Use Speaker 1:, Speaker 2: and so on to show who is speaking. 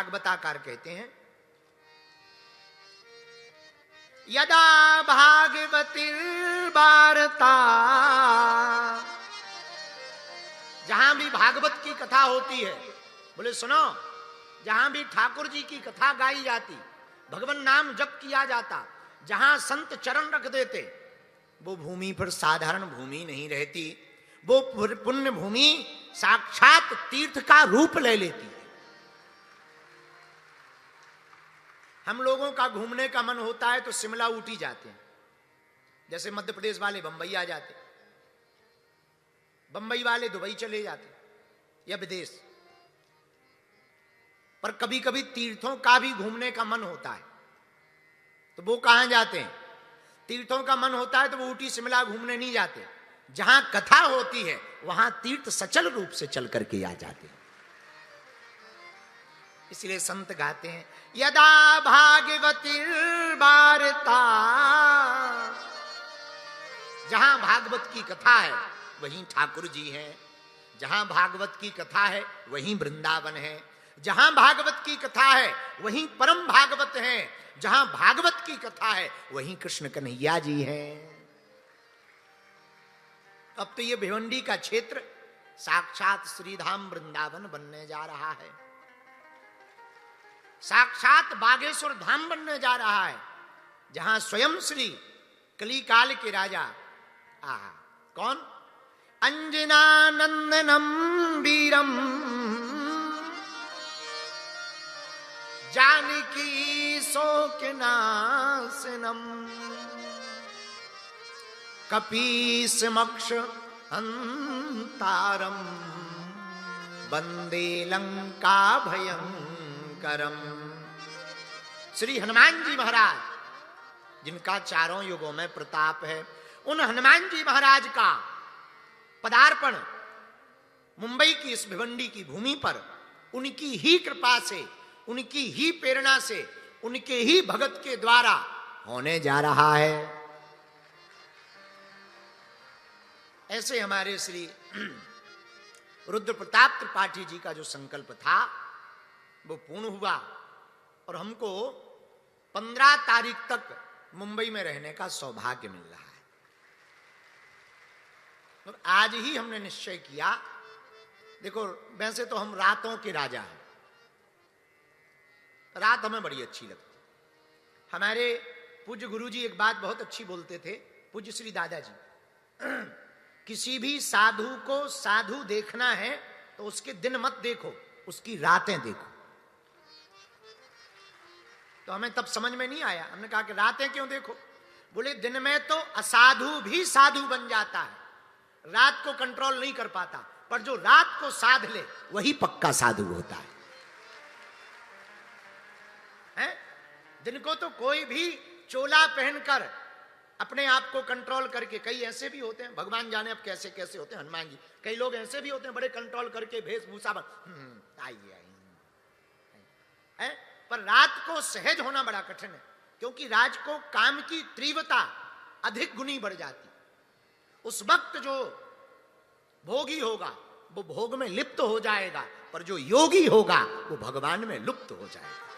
Speaker 1: भागवताकार कहते हैं, यदा भागवतीर्वार्ता, जहां भी भागवत की कथा होती है, बोले सुनो, जहां भी ठाकुर जी की कथा गाई जाती, भगवान नाम जप किया जाता, जहां संत चरण रख देते, वो भूमि पर साधारण भूमि नहीं रहती, वो पुण्य भूमि साक्षात तीर्थ का रूप ले लेती है। हम लोगों का घूमने का मन होता है तो शिमला ऊटी जाते हैं, जैसे मध्य प्रदेश वाले बंबई आ जाते, बंबई वाले दुबई चले जाते या विदेश। पर कभी कभी तीर्थों का भी घूमने का मन होता है तो वो कहां जाते हैं? तीर्थों का मन होता है तो वो ऊटी शिमला घूमने नहीं जाते, जहां कथा होती है वहां तीर्थ सचल रूप से चल करके आ जाते हैं। इसलिए संत गाते हैं, यदा भागवतीर्वार्ता, जहां भागवत की कथा है वहीं ठाकुर जी हैं, जहां भागवत की कथा है वहीं वृंदावन है, जहां भागवत की कथा है वहीं परम भागवत हैं, जहां भागवत की कथा है वहीं कृष्ण कन्हैया जी हैं। अब तो ये भिवंडी का क्षेत्र साक्षात श्रीधाम वृंदावन बनने जा रहा है, साक्षात बागेश्वर धाम बनने जा रहा है, जहां स्वयं श्री कलिकाल के राजा कौन, अंजनानंदनम वीरम जानकी शोकनाशनम कपीसमक्ष हंतारम वंदे लंका भयंकरम। श्री हनुमान जी महाराज, जिनका चारों युगों में प्रताप है, उन हनुमान जी महाराज का पदार्पण मुंबई की इस भिवंडी की भूमि पर उनकी ही कृपा से, उनकी ही प्रेरणा से, उनके ही भगत के द्वारा होने जा रहा है। ऐसे हमारे श्री रुद्र प्रताप त्रिपाठी जी का जो संकल्प था वो पूर्ण हुआ और हमको 15 तारीख तक मुंबई में रहने का सौभाग्य मिल रहा है। तो आज ही हमने निश्चय किया, देखो वैसे तो हम रातों के राजा हैं, रात हमें बड़ी अच्छी लगती। हमारे पूज्य गुरुजी एक बात बहुत अच्छी बोलते थे, पूज्य श्री दादाजी, किसी भी साधु को साधु देखना है तो उसके दिन मत देखो, उसकी रातें देखो। तो हमें तब समझ में नहीं आया, हमने कहा कि रातें क्यों देखो? बोले दिन में तो असाधु भी साधु बन जाता है, रात को कंट्रोल नहीं कर पाता, पर जो रात को साध ले वही पक्का साधु होता है। दिन को तो कोई भी चोला पहनकर अपने आप को कंट्रोल करके, कई ऐसे भी होते हैं, भगवान जाने अब कैसे कैसे होते हैं हनुमान जी, कई लोग ऐसे भी होते हैं बड़े कंट्रोल करके वेशभूषा आइए पर रात को सहज होना बड़ा कठिन है, क्योंकि रात को काम की तीव्रता अधिक गुनी बढ़ जाती। उस वक्त जो भोगी होगा वो भोग में लिप्त हो जाएगा, पर जो योगी होगा वो भगवान में लुप्त हो जाएगा।